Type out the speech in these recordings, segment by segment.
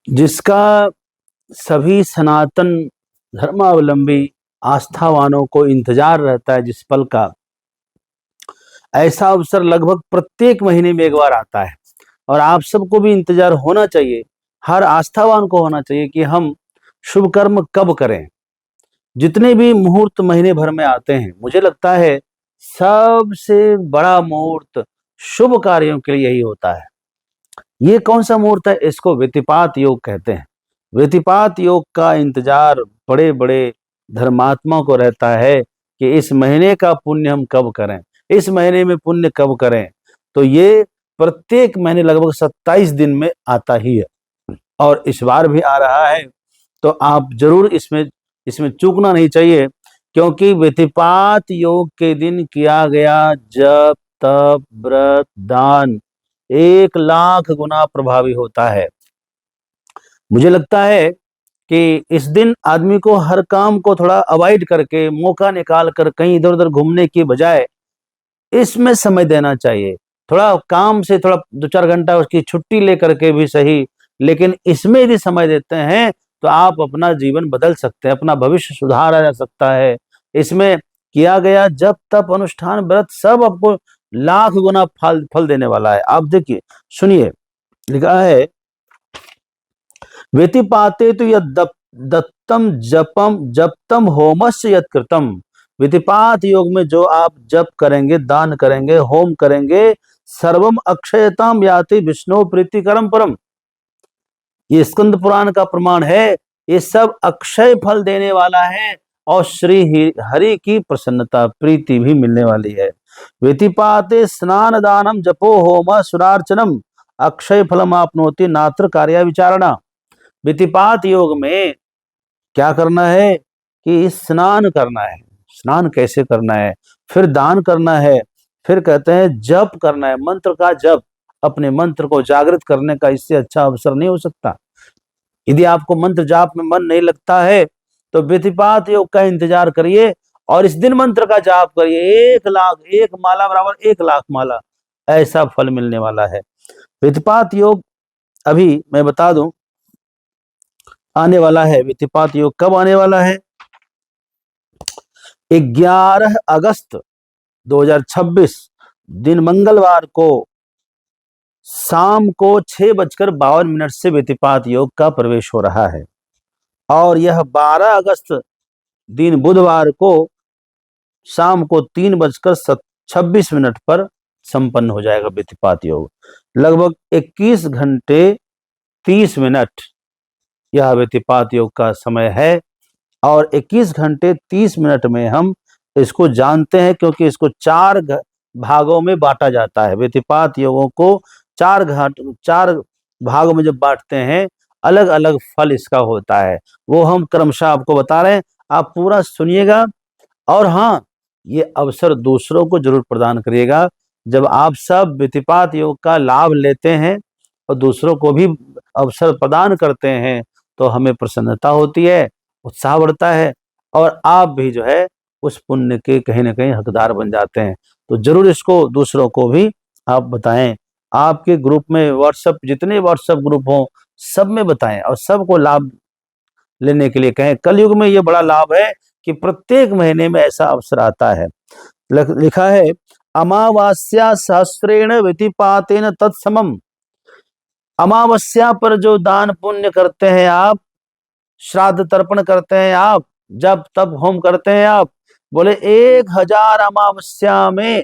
जिसका सभी सनातन धर्मावलंबी आस्थावानों को इंतजार रहता है, जिस पल का, ऐसा अवसर लगभग प्रत्येक महीने में एक बार आता है। और आप सबको भी इंतजार होना चाहिए, हर आस्थावान को होना चाहिए कि हम शुभ कर्म कब करें। जितने भी मुहूर्त महीने भर में आते हैं, मुझे लगता है सबसे बड़ा मुहूर्त शुभ कार्यों के लिए यही होता है। ये कौन सा मुहूर्त है? इसको व्यतिपात योग कहते हैं। व्यतिपात योग का इंतजार बड़े बड़े धर्मात्मा को रहता है कि इस महीने का पुण्य हम कब करें, इस महीने में पुण्य कब करें। तो ये प्रत्येक महीने लगभग 27 दिन में आता ही है, और इस बार भी आ रहा है। तो आप जरूर इसमें चूकना नहीं चाहिए, क्योंकि व्यतिपात योग के दिन किया गया जप तप व्रत दान 1 लाख गुना प्रभावी होता है। मुझे लगता है कि इस दिन आदमी को हर काम को थोड़ा अवॉइड करके, मौका निकाल कर कहीं इधर उधर घूमने की बजाय इसमें समय देना चाहिए। थोड़ा काम से थोड़ा 2-4 घंटा उसकी छुट्टी लेकर के भी सही, लेकिन इसमें यदि समय देते हैं तो आप अपना जीवन बदल सकते हैं, अपना भविष्य सुधारा जा सकता है। इसमें किया गया जप तप अनुष्ठान व्रत सब आपको लाख गुना फल देने वाला है। आप देखिए, सुनिए, लिखा है व्यतिपाते तो यद दत्तम जपम जपतम होमस्य यद कृतम। व्यतिपात योग में जो आप जप करेंगे, दान करेंगे, होम करेंगे, सर्वम अक्षयताम याति विष्णु प्रीतिकरम परम। ये स्कंद पुराण का प्रमाण है। ये सब अक्षय फल देने वाला है और श्री हरि की प्रसन्नता प्रीति भी मिलने वाली है। व्यतिपाते स्नान दानम जपो होम सुरार्चनम अक्षय फलम आपनोति नात्र कार्य विचारणा। व्यतिपात योग में क्या करना है कि स्नान करना है। स्नान कैसे करना है? फिर दान करना है, फिर कहते हैं जप करना है, मंत्र का जप। अपने मंत्र को जागृत करने का इससे अच्छा अवसर नहीं हो सकता। यदि आपको मंत्र जाप में मन नहीं लगता है तो व्यतिपात योग का इंतजार करिए और इस दिन मंत्र का जाप करिए। 1 लाख, एक माला बराबर 1 लाख माला, ऐसा फल मिलने वाला है। व्यतिपात योग अभी मैं बता दूं आने वाला है। व्यतिपात योग कब आने वाला है? 11 अगस्त 2026 दिन मंगलवार को शाम को 6:52 से व्यतिपात योग का प्रवेश हो रहा है, और यह 12 अगस्त दिन बुधवार को शाम को 3:26 पर संपन्न हो जाएगा व्यतिपात योग। लगभग 21 घंटे 30 मिनट यह व्यतिपात योग का समय है, और 21 घंटे 30 मिनट में हम इसको जानते हैं, क्योंकि इसको 4 भागों में बांटा जाता है। व्यतिपात योगों को 4 भागों में जब बांटते हैं, अलग अलग फल इसका होता है। वो हम क्रमशः आपको बता रहे हैं, आप पूरा सुनिएगा। और हाँ, ये अवसर दूसरों को जरूर प्रदान करिएगा। जब आप सब व्यतिपात योग का लाभ लेते हैं और दूसरों को भी अवसर प्रदान करते हैं, तो हमें प्रसन्नता होती है, उत्साह बढ़ता है, और आप भी जो है उस पुण्य के कहीं ना कहीं हकदार बन जाते हैं। तो जरूर इसको दूसरों को भी आप बताएं। आपके ग्रुप में व्हाट्सएप, जितने व्हाट्सएप ग्रुप हों, सब में बताएं और सबको लाभ लेने के लिए कहें। कलयुग में ये बड़ा लाभ है कि प्रत्येक महीने में ऐसा अवसर आता है। लिखा है अमावास्या सहस्रेण व्यतिपातेन तत्समम। अमावस्या पर जो दान पुण्य करते हैं आप, श्राद्ध तर्पण करते हैं आप, जब तब होम करते हैं आप, बोले 1000 अमावस्या में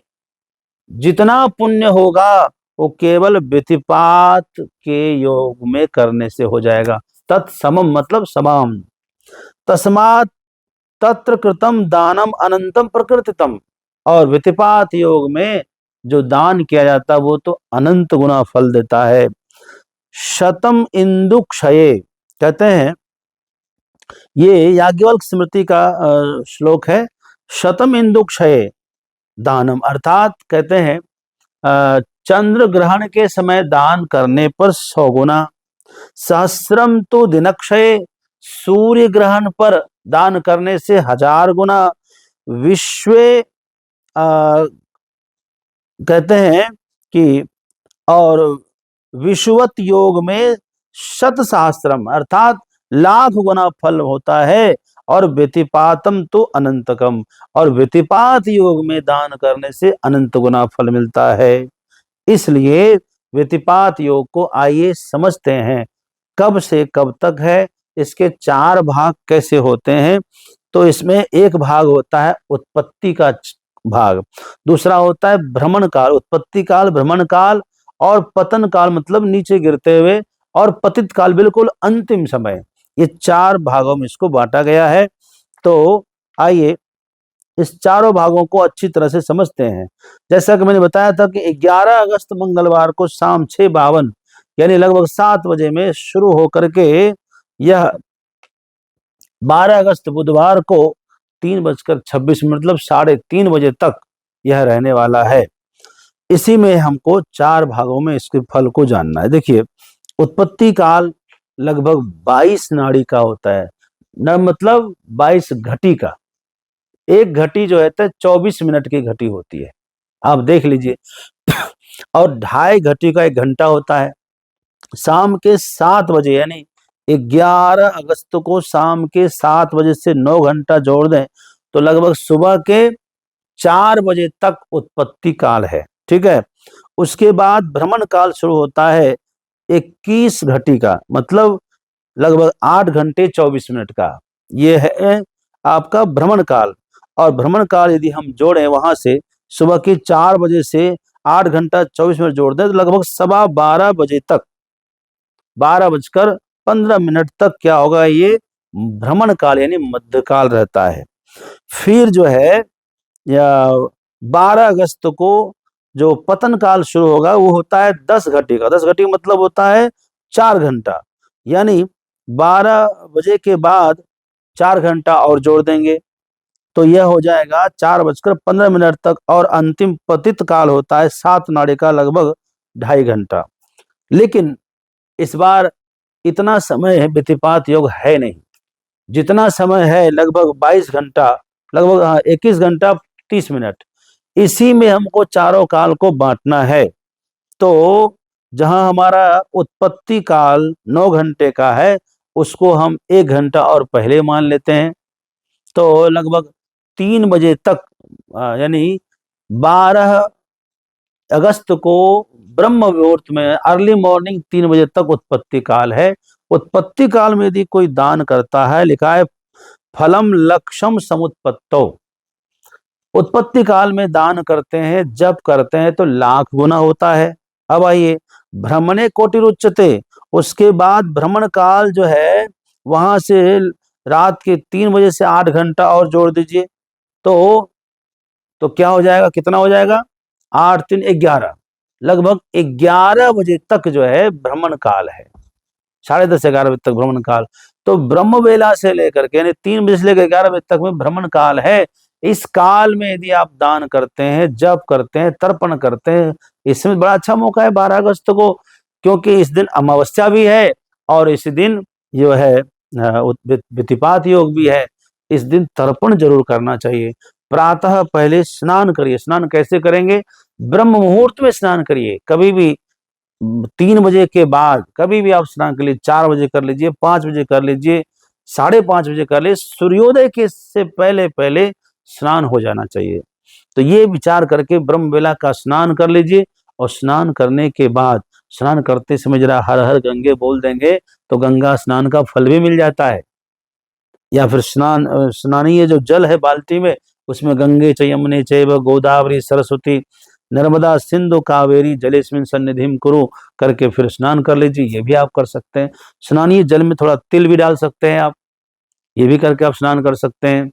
जितना पुण्य होगा वो केवल व्यतिपात के योग में करने से हो जाएगा। तत्समम मतलब समाम। तस्मात् तत्र कृतम दानम अनंतम प्रकृतितम। और व्यतिपात योग में जो दान किया जाता है वो तो अनंत गुना फल देता है। शतम इंदु क्षये, कहते हैं, ये याज्ञवल्क्य स्मृति का श्लोक है। शतम इंदु क्षये दानम, अर्थात कहते हैं चंद्र ग्रहण के समय दान करने पर 100 गुना। सहस्रम तो दिनक्षय, सूर्य ग्रहण पर दान करने से 1000 गुना। विश्व कहते हैं कि, और विषुवत योग में शत सहस्त्रम अर्थात लाख गुना फल होता है, और व्यतिपातम तो अनंतकम, और व्यतिपात योग में दान करने से अनंत गुना फल मिलता है। इसलिए व्यतिपात योग को आइए समझते हैं, कब से कब तक है, इसके 4 भाग कैसे होते हैं। तो इसमें एक भाग होता है उत्पत्ति का भाग, दूसरा होता है भ्रमण काल, उत्पत्ति काल, भ्रमण काल, और पतन काल मतलब नीचे गिरते हुए, और पतित काल बिल्कुल अंतिम समय। ये 4 भागों में इसको बांटा गया है। तो आइए इस चारों भागों को अच्छी तरह से समझते हैं। जैसा कि मैंने बताया था कि 11 अगस्त मंगलवार को शाम 6:52 यानी लगभग 7 बजे में शुरू होकर के यह 12 अगस्त बुधवार को 3:26 मतलब 3:30 बजे तक यह रहने वाला है। इसी में हमको 4 भागों में इसके फल को जानना है। देखिए, उत्पत्ति काल लगभग 22 नाड़ी का होता है, न मतलब 22 घटी का। एक घटी जो है तो 24 मिनट की घटी होती है, आप देख लीजिए। और 2.5 घटी का 1 घंटा होता है। शाम के 7 बजे यानी 11 अगस्त को शाम के 7 बजे से 9 घंटा जोड़ दें तो लगभग सुबह के 4 बजे तक उत्पत्ति काल है। ठीक है। उसके बाद भ्रमण काल शुरू होता है 21 घटी का, मतलब लगभग 8 घंटे 24 मिनट का। ये है आपका भ्रमण काल। और भ्रमण काल यदि हम जोड़ें वहां से सुबह के 4 बजे से 8 घंटा 24 मिनट जोड़ दें तो लगभग 12:15 बजे तक, 12:15 तक क्या होगा, ये भ्रमण काल यानी मध्यकाल रहता है। फिर जो है या 12 अगस्त को जो पतन काल शुरू होगा वो होता है 10 घटी का। 10 घटी मतलब होता है 4 घंटा, यानी 12 बजे के बाद 4 घंटा और जोड़ देंगे तो यह हो जाएगा 4:15 तक। और अंतिम पतित काल होता है 7 नाड़ी का, लगभग 2.5 घंटा। लेकिन इस बार इतना समय व्यतिपात योग है नहीं, जितना समय है लगभग 22 घंटा, लगभग 21 घंटा 30 मिनट, इसी में हमको चारों काल को बांटना है। तो जहां हमारा उत्पत्ति काल 9 घंटे का है उसको हम 1 घंटा और पहले मान लेते हैं। तो लगभग 3 बजे तक यानी 12 अगस्त को ब्रह्म मुहूर्त में अर्ली मॉर्निंग 3 बजे तक उत्पत्ति काल है। उत्पत्ति काल में यदि कोई दान करता है, लिखा है फलम लक्षम समुत्पत्तो, उत्पत्ति काल में दान करते हैं, जब करते हैं तो लाख गुना होता है। अब आइए भ्रमणे कोटिरुच्यते, उसके बाद भ्रमण काल जो है वहां से रात के 3 बजे से 8 घंटा और जोड़ दीजिए तो क्या हो जाएगा, कितना हो जाएगा, 8 3 11, लगभग 11 बजे तक जो है भ्रमण काल है। 10:30 11 बजे तक भ्रमण काल। तो ब्रह्म वेला से लेकर के यानी 3 बजे से लेकर 11 बजे तक में भ्रमण काल है। इस काल में यदि आप दान करते हैं, जप करते हैं, तर्पण करते हैं, इसमें बड़ा अच्छा मौका है 12 अगस्त को, क्योंकि इस दिन अमावस्या भी है और इस दिन जो है व्यतिपात योग भी है। इस दिन तर्पण जरूर करना चाहिए। प्रातः पहले स्नान करिए। स्नान कैसे करेंगे, ब्रह्म मुहूर्त में स्नान करिए। कभी भी 3 बजे के बाद कभी भी आप स्नान कर लीजिए, 4 बजे कर लीजिए, 5 बजे कर लीजिए, 5:30 बजे कर लीजिए, सूर्योदय के से पहले पहले स्नान हो जाना चाहिए। तो ये विचार करके ब्रह्म वेला का स्नान कर लीजिए। और स्नान करने के बाद स्नान करते समय जरा हर हर गंगे बोल देंगे तो गंगा स्नान का फल भी मिल जाता है। या फिर स्नानीय जो जल है बाल्टी में, उसमें गंगे च यमुने चैव गोदावरी सरस्वती नर्मदा सिंधु कावेरी जलेस्मिन सन्निधिम कुरु करके फिर स्नान कर लीजिए। ये भी आप कर सकते हैं। स्नानीय जल में थोड़ा तिल भी डाल सकते हैं आप, ये भी करके आप स्नान कर सकते हैं।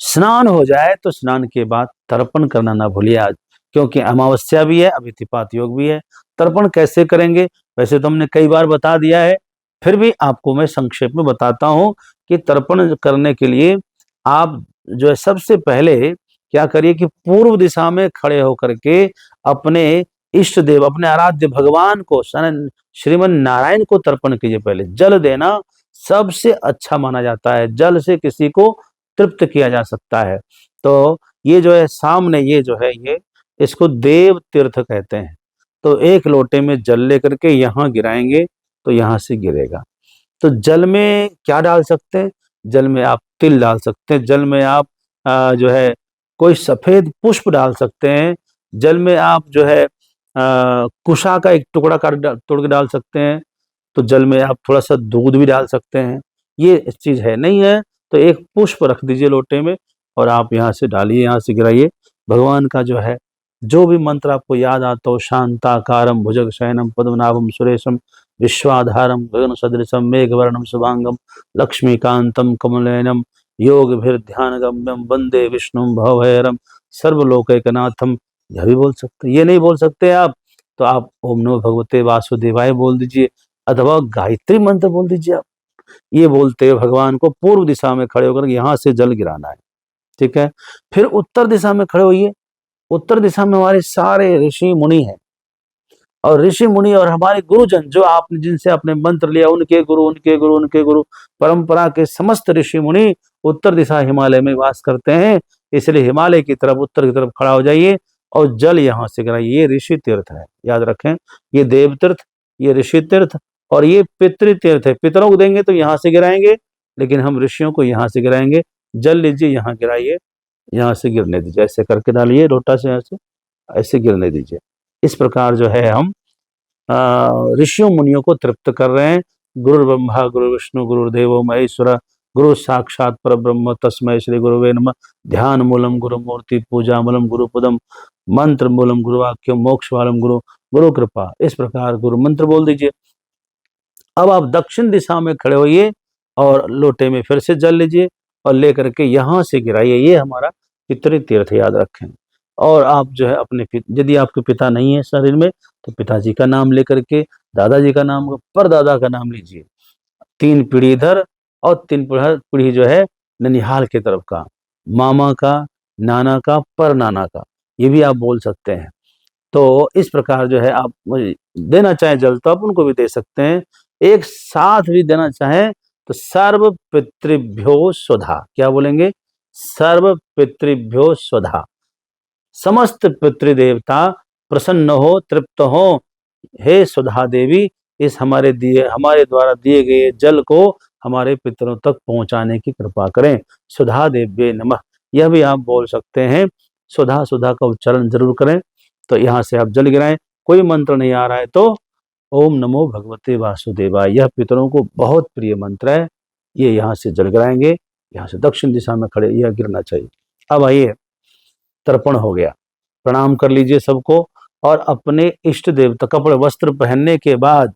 स्नान हो जाए तो स्नान के बाद तर्पण करना ना भूलिए आज, क्योंकि अमावस्या भी है, अभितिपात योग भी है। तर्पण कैसे करेंगे, वैसे तो हमने कई बार बता दिया है, फिर भी आपको मैं संक्षेप में बताता हूं कि तर्पण करने के लिए आप जो है सबसे पहले क्या करिए कि पूर्व दिशा में खड़े होकर के अपने इष्ट देव, अपने आराध्य भगवान को, श्रीमन नारायण को तर्पण कीजिए। पहले जल देना सबसे अच्छा माना जाता है, जल से किसी को तृप्त किया जा सकता है। तो ये जो है सामने ये जो है ये इसको देव तीर्थ कहते हैं। तो 1 लोटे में जल लेकर के यहाँ गिराएंगे तो यहाँ से गिरेगा। तो जल में क्या डाल सकते हैं? जल में आप तिल डाल सकते हैं, जल में आप जो है कोई सफेद पुष्प डाल सकते हैं, जल में आप जो है कुशा का एक टुकड़ा तोड़ के डाल सकते हैं, तो जल में आप थोड़ा सा दूध भी डाल सकते हैं। ये चीज है, नहीं है तो एक पुष्प रख दीजिए लोटे में और आप यहाँ से डालिए, यहाँ से गिराइए। भगवान का जो है जो भी मंत्र आपको याद आता हो, शांताकारम भुजग शयनम पद्मनाभम सुरेशम विश्वाधारम गगन सदृशम मेघवर्णम शुभांगम लक्ष्मीकांतम कमलनयनम योग गम्यम वंदे विष्णु भवभयहरम सर्वलोकैकनाथम, यह भी बोल सकते हैं। ये नहीं बोल सकते आप तो आप ओम नमो भगवते वासुदेवाय बोल दीजिए, अथवा गायत्री मंत्र बोल दीजिए। आप ये बोलते हुए भगवान को पूर्व दिशा में खड़े होकर यहाँ से जल गिराना है, ठीक है। फिर उत्तर दिशा में खड़े होइए। उत्तर दिशा में हमारे सारे ऋषि मुनि हैं, और ऋषि मुनि और हमारे गुरुजन जो आपने जिनसे आपने मंत्र लिया, उनके गुरु उनके गुरु उनके गुरु परंपरा के समस्त ऋषि मुनि उत्तर दिशा हिमालय में वास करते हैं। इसलिए हिमालय की तरफ उत्तर की तरफ खड़ा हो जाइए और जल यहाँ से गिराइए। ये ऋषि तीर्थ है, याद रखें, ये देव तीर्थ, ये ऋषि तीर्थ और ये पितृ तीर्थ है। पितरों को देंगे तो यहाँ से गिराएंगे, लेकिन हम ऋषियों को यहाँ से गिराएंगे। जल लीजिए, यहाँ गिराइए, यहाँ से गिरने दीजिए, ऐसे करके डालिए लोटा से, यहाँ से ऐसे गिरने दीजिए। इस प्रकार जो है हम ऋषियों मुनियों को तृप्त कर रहे हैं। गुरु ब्रह्मा गुरु विष्णु गुरुदेवो महेश्वर गुरु साक्षात पर ब्रह्म तस्मै श्री गुरुवे नमः। ध्यान मूलम गुरु मूर्ति पूजा मूलम गुरु पदम मंत्र मूलम गुरु वाक्य मोक्ष वालम गुरु गुरु कृपा। इस प्रकार गुरु मंत्र बोल दीजिए। अब आप दक्षिण दिशा में खड़े होइए और लोटे में फिर से जल लीजिए और लेकर के यहाँ से गिराइए। ये हमारा पितृ तीर्थ, याद रखें। और आप जो है अपने यदि आपके पिता नहीं है शरीर में तो पिताजी का नाम लेकर के, दादाजी का नाम, परदादा का नाम लीजिए। 3 पीढ़ी इधर और 3 पीढ़ी जो है ननिहाल की तरफ का, मामा का, नाना का, पर नाना का, ये भी आप बोल सकते हैं। तो इस प्रकार जो है आप देना चाहें जल तो आप उनको भी दे सकते हैं। एक साथ भी देना चाहें तो सर्व पितृभ्यो स्वधा, क्या बोलेंगे? सर्व पितृभ्यो स्वधा। समस्त पितृदेवता प्रसन्न हो, तृप्त हो। हे सुधा देवी, इस हमारे द्वारा दिए गए जल को हमारे पितरों तक पहुंचाने की कृपा करें। सुधा देव्ये नमः, यह भी आप बोल सकते हैं। सुधा सुधा का उच्चारण जरूर करें। तो यहाँ से आप जल गिराएं। कोई मंत्र नहीं आ रहा है तो ओम नमो भगवते वासुदेवाय, यह पितरों को बहुत प्रिय मंत्र है। ये यहाँ से जल गिराएंगे। यहाँ से दक्षिण दिशा में खड़े यह गिरना चाहिए। अब आइए, तर्पण हो गया, प्रणाम कर लीजिए सबको। और अपने इष्ट देवता कपड़े वस्त्र पहनने के बाद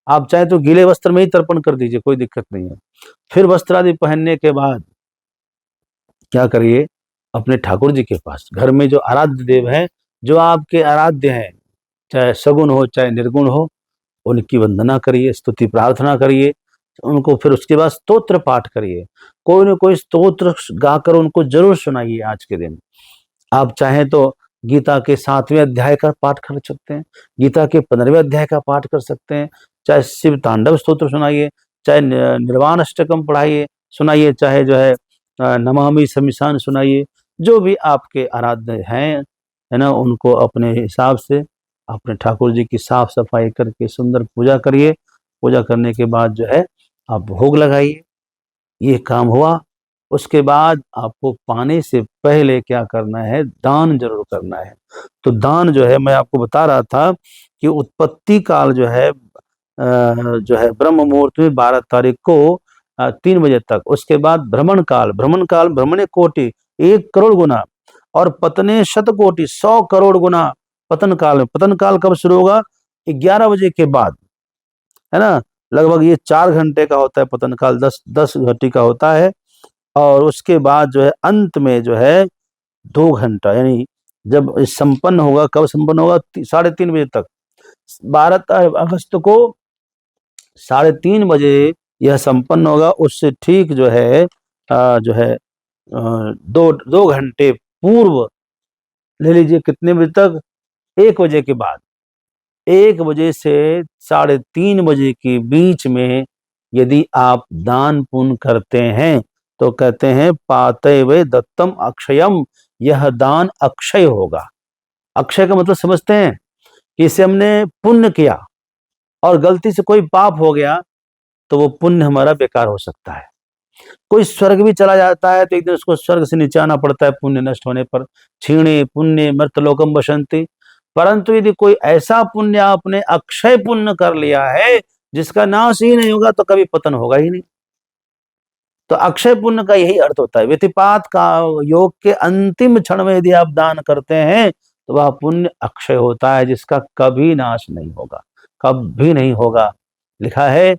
आप चाहे तो गीले वस्त्र में ही तर्पण कर दीजिए, कोई दिक्कत नहीं है। फिर वस्त्र आदि पहनने के बाद क्या करिए, अपने ठाकुर जी के पास, घर में जो आराध्य देव हैं, जो आपके आराध्य हैं, चाहे सगुण हो चाहे निर्गुण हो, उनकी वंदना करिए, स्तुति प्रार्थना करिए उनको। फिर उसके बाद स्तोत्र पाठ करिए, कोई न कोई स्तोत्र गाकर उनको जरूर सुनाइए। आज के दिन आप चाहें तो गीता के 7वें अध्याय का पाठ कर सकते हैं, गीता के 15वें अध्याय का पाठ कर सकते हैं, चाहे शिव तांडव स्तोत्र सुनाइए, चाहे निर्वाण अष्टकम पढ़ाइए सुनाइए, चाहे जो है नमामि शमिशान सुनाइए। जो भी आपके आराध्य हैं, है ना, उनको अपने हिसाब से अपने ठाकुर जी की साफ सफाई करके सुंदर पूजा करिए। पूजा करने के बाद जो है आप भोग लगाइए। ये काम हुआ। उसके बाद आपको पाने से पहले क्या करना है, दान जरूर करना है। तो दान जो है, मैं आपको बता रहा था कि उत्पत्ति काल जो है ब्रह्म मुहूर्त में 12 तारीख को 3 बजे तक, उसके बाद भ्रमण काल भ्रमणे कोटि 1 करोड़ गुना, और पतने शत कोटि 100 करोड़ गुना पतन काल में। पतन काल कब शुरू होगा? 11 बजे के बाद, है ना। लगभग ये 4 घंटे का होता है पतन काल, 10 घंटे का होता है। और उसके बाद जो है अंत में जो है 2 घंटा, यानी जब संपन्न होगा, कब संपन्न होगा? 3:30 बजे तक। 12 अगस्त को 3:30 बजे यह संपन्न होगा। उससे ठीक जो है जो है 2 घंटे पूर्व ले लीजिए, कितने बजे तक? 1 बजे के बाद। 1 बजे से 3:30 बजे के बीच में यदि आप दान पुण्य करते हैं तो कहते हैं पाते वे दत्तम अक्षयम, यह दान अक्षय होगा। अक्षय का मतलब समझते हैं कि इसे हमने पुण्य किया, और गलती से कोई पाप हो गया तो वो पुण्य हमारा बेकार हो सकता है। कोई स्वर्ग भी चला जाता है तो एक दिन उसको स्वर्ग से नीचे आना पड़ता है पुण्य नष्ट होने पर। क्षीणे पुण्य मर्तलोकम बसंती। परंतु यदि कोई ऐसा पुण्य आपने अक्षय पुण्य कर लिया है जिसका नाश ही नहीं होगा तो कभी पतन होगा ही नहीं। तो अक्षय पुण्य का यही अर्थ होता है। व्यतिपात का योग के अंतिम क्षण में यदि आप दान करते हैं तो वह पुण्य अक्षय होता है जिसका कभी नाश नहीं होगा, कभी नहीं होगा। लिखा है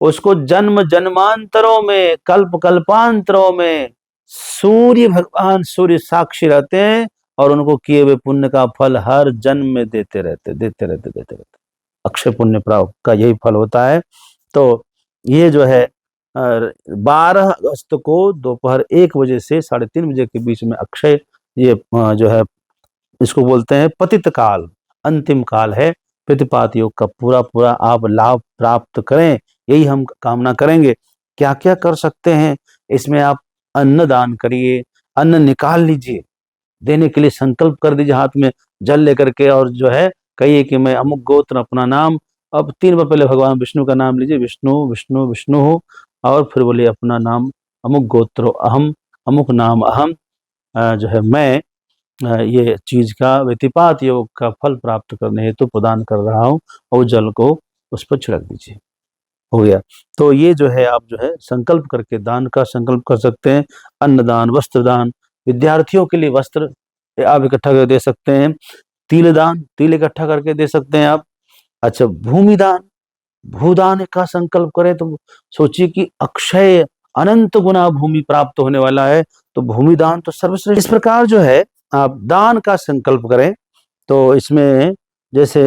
उसको जन्म जन्मांतरों में, कल्प कल्पांतरों में सूर्य भगवान सूर्य साक्षी रहते हैं और उनको किए हुए पुण्य का फल हर जन्म में देते रहते। अक्षय पुण्य प्राप्त का यही फल होता है। तो ये जो है 12 अगस्त को दोपहर 1 बजे से 3:30 बजे के बीच में अक्षय, ये जो है इसको बोलते हैं पतित काल, अंतिम काल है। प्रतिपात योग का पूरा आप लाभ प्राप्त करें, यही हम कामना करेंगे। क्या क्या कर सकते हैं इसमें? आप अन्न दान करिए, अन्न निकाल लीजिए, देने के लिए संकल्प कर दीजिए हाथ में जल लेकर के, और जो है कहिए कि मैं अमुक गोत्र अपना नाम, अब 3 बार पहले भगवान विष्णु का नाम लीजिए, विष्णु विष्णु विष्णु हो, और फिर बोलिए अपना नाम अमुक गोत्र अहम, अमुक नाम अहम, जो है मैं ये चीज का व्यतिपात योग का फल प्राप्त करने हेतु प्रदान कर रहा हूँ, और जल को उस पर छिड़क दीजिए। हो गया। तो ये जो है आप जो है संकल्प करके दान का संकल्प कर सकते हैं। अन्नदान, वस्त्र दान, विद्यार्थियों के लिए वस्त्र आप इकट्ठा करके दे सकते हैं। तिल दान, तिल इकट्ठा करके दे सकते हैं आप। अच्छा, भूमि दान, भूदान का संकल्प करें तो सोचिए कि अक्षय अनंत गुना भूमि प्राप्त होने वाला है, तो भूमि दान तो सर्वश्रेष्ठ। इस प्रकार जो है आप दान का संकल्प करें तो इसमें जैसे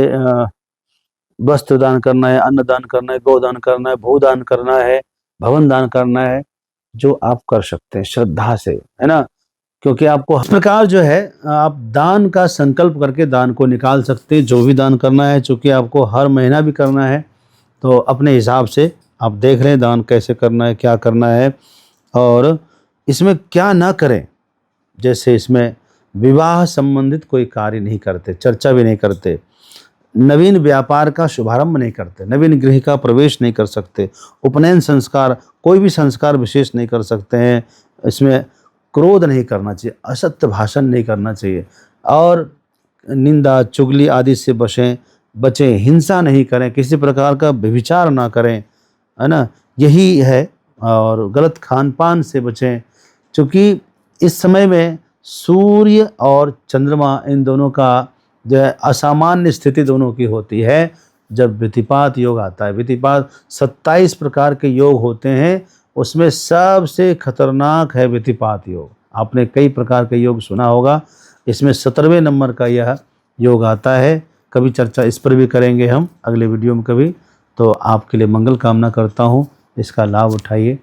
वस्त्र दान करना है, अन्न दान करना है, गोदान करना है, भूदान करना है, भवन दान करना है, जो आप कर सकते हैं श्रद्धा से, है ना। क्योंकि आपको इस प्रकार जो है आप दान का संकल्प करके दान को निकाल सकते हैं, जो भी दान करना है। चूंकि आपको हर महीना भी करना है तो अपने हिसाब से आप देख लें दान कैसे करना है, क्या करना है, और इसमें क्या ना करें। जैसे इसमें विवाह संबंधित कोई कार्य नहीं करते, चर्चा भी नहीं करते, नवीन व्यापार का शुभारंभ नहीं करते, नवीन गृह का प्रवेश नहीं कर सकते, उपनयन संस्कार, कोई भी संस्कार विशेष नहीं कर सकते हैं। इसमें क्रोध नहीं करना चाहिए, असत्य भाषण नहीं करना चाहिए, और निंदा चुगली आदि से बचें, हिंसा नहीं करें, किसी प्रकार का व्यभिचार ना करें, है ना, यही है। और गलत खान पान से बचें, क्योंकि इस समय में सूर्य और चंद्रमा इन दोनों का जो है असामान्य स्थिति दोनों की होती है जब व्यतिपात योग आता है। व्यतिपात 27 प्रकार के योग होते हैं, उसमें सबसे खतरनाक है व्यतिपात योग। आपने कई प्रकार के योग सुना होगा, इसमें 17वें नंबर का यह योग आता है। कभी चर्चा इस पर भी करेंगे हम अगले वीडियो में कभी। तो आपके लिए मंगल कामना करता हूँ, इसका लाभ उठाइए।